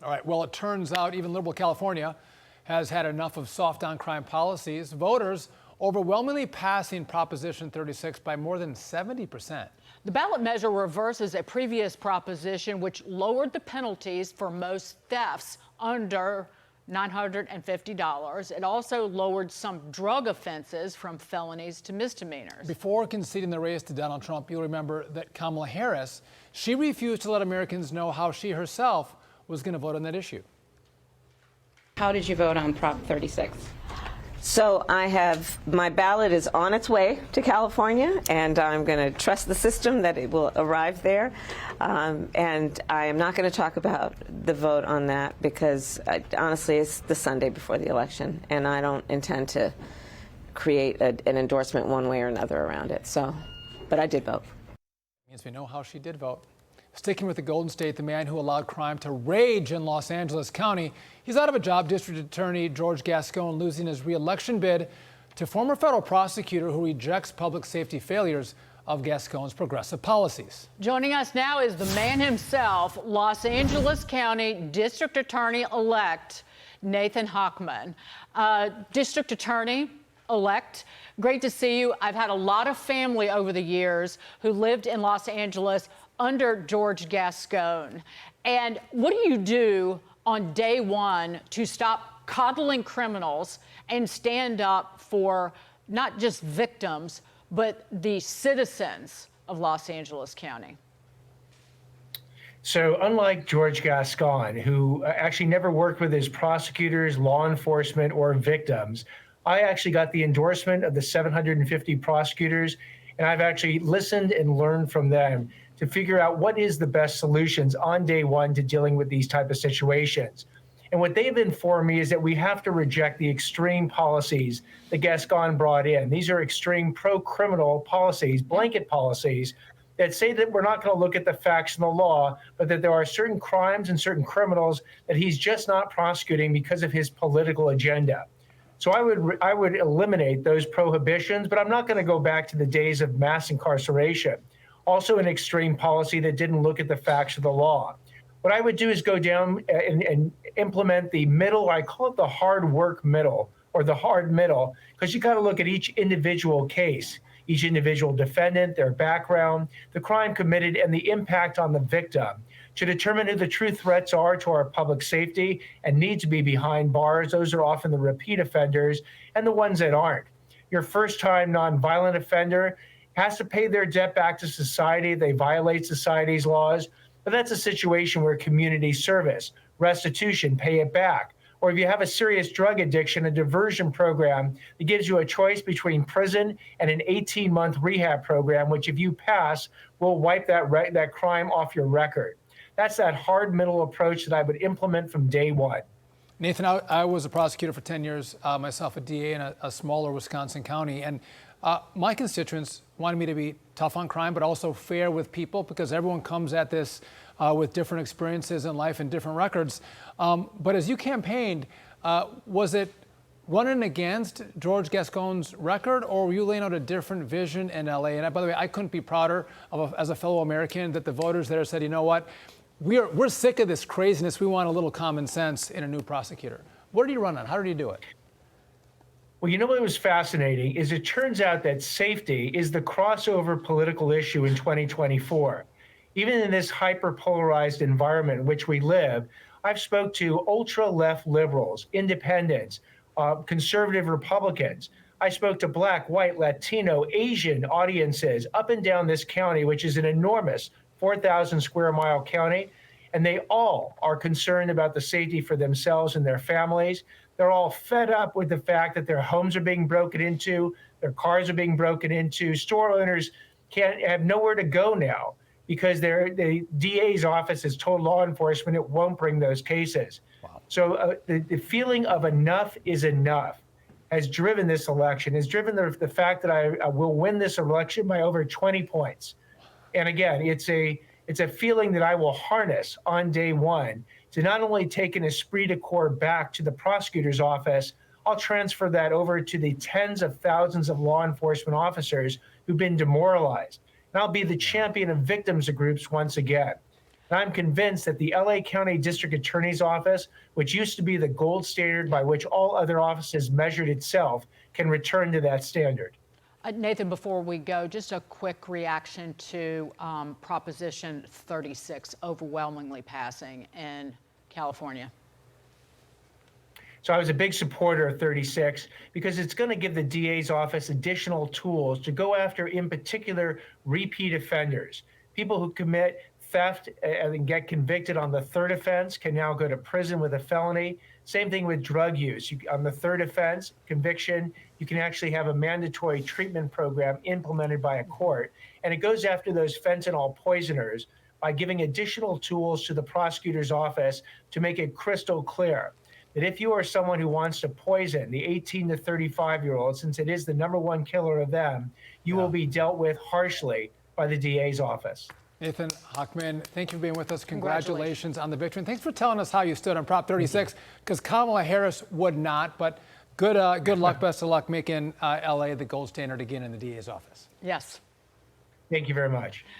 All right, well, it turns out even liberal California has had enough of soft on crime policies. Voters overwhelmingly passing Proposition 36 by more than 70%. The ballot measure reverses a previous proposition which lowered the penalties for most thefts under $950. It also lowered some drug offenses from felonies to misdemeanors. Before conceding the race to Donald Trump, you'll remember that Kamala Harris, she refused to let Americans know how she herself was going to vote on that issue. How did you vote on Prop 36? So my ballot is on its way to California, and I'm going to trust the system that it will arrive there. And I am not going to talk about the vote on that because, honestly, it's the Sunday before the election, and I don't intend to create an endorsement one way or another around it. So, but I did vote. Means we know how she did vote. Sticking with the Golden State, the man who allowed crime to rage in Los Angeles County, he's out of a job. District Attorney George Gascón losing his re-election bid to former federal prosecutor who rejects public safety failures of Gascón's progressive policies. Joining us now is the man himself, Los Angeles County District Attorney-elect Nathan Hochman. District Attorney-elect, great to see you. I've had a lot of family over the years who lived in Los Angeles under George Gascón. And what do you do on day one to stop coddling criminals and stand up for not just victims, but the citizens of Los Angeles County? So unlike George Gascón, who actually never worked with his prosecutors, law enforcement, or victims, I actually got the endorsement of the 750 prosecutors, and I've actually listened and learned from them to figure out what is the best solutions on day one to dealing with these type of situations. And what they've informed me is that we have to reject the extreme policies that Gascón brought in. These are extreme pro-criminal policies, blanket policies, that say that we're not going to look at the facts and the law, but that there are certain crimes and certain criminals that he's just not prosecuting because of his political agenda. So I would eliminate those prohibitions, but I'm not going to go back to the days of mass incarceration. Also an extreme policy that didn't look at the facts of the law. What I would do is go down and implement the middle, I call it the hard work middle, or the hard middle, because you got to look at each individual case, each individual defendant, their background, the crime committed, and the impact on the victim to determine who the true threats are to our public safety and need to be behind bars. Those are often the repeat offenders and the ones that aren't. Your first-time nonviolent offender has to pay their debt back to society. They violate society's laws, but that's a situation where community service, restitution, pay it back. Or if you have a serious drug addiction, a diversion program that gives you a choice between prison and an 18-month rehab program, which if you pass, will wipe that crime off your record. That's that hard middle approach that I would implement from day one. Nathan, I was a prosecutor for 10 years, myself a DA in a smaller Wisconsin county, and my constituents wanted me to be tough on crime, but also fair with people because everyone comes at this with different experiences in life and different records. But as you campaigned, was it running against George Gascón's record, or were you laying out a different vision in LA? And by the way, I couldn't be prouder as a fellow American that the voters there said, you know what, we're sick of this craziness. We want a little common sense in a new prosecutor. What did you run on? How did you do it? Well, you know what was fascinating is it turns out that safety is the crossover political issue in 2024. Even in this hyper-polarized environment in which we live, I've spoke to ultra-left liberals, independents, conservative Republicans. I spoke to Black, white, Latino, Asian audiences up and down this county, which is an enormous 4,000 square mile county, and they all are concerned about the safety for themselves and their families. They're all fed up with the fact that their homes are being broken into, their cars are being broken into. Store owners have nowhere to go now because the DA's office has told law enforcement it won't bring those cases. Wow. So the feeling of enough is enough has driven this election, has driven the fact that I will win this election by over 20 points. And again, it's a feeling that I will harness on day one to not only take an esprit de corps back to the prosecutor's office, I'll transfer that over to the tens of thousands of law enforcement officers who've been demoralized. And I'll be the champion of victims groups once again. And I'm convinced that the LA County District Attorney's Office, which used to be the gold standard by which all other offices measured itself, can return to that standard. Nathan, before we go, just a quick reaction to Proposition 36 overwhelmingly passing in California. So I was a big supporter of 36 because it's going to give the DA's office additional tools to go after, in particular, repeat offenders. People who commit theft and get convicted on the third offense can now go to prison with a felony. Same thing with drug use. On the third offense conviction, you can actually have a mandatory treatment program implemented by a court. And it goes after those fentanyl poisoners by giving additional tools to the prosecutor's office to make it crystal clear that if you are someone who wants to poison the 18 to 35-year-olds, since it is the #1 killer of them, you will be dealt with harshly by the DA's office. Nathan Hochman, thank you for being with us. Congratulations on the victory. And thanks for telling us how you stood on Prop 36, because Kamala Harris would not. But good luck, best of luck making LA the gold standard again in the DA's office. Yes. Thank you very much.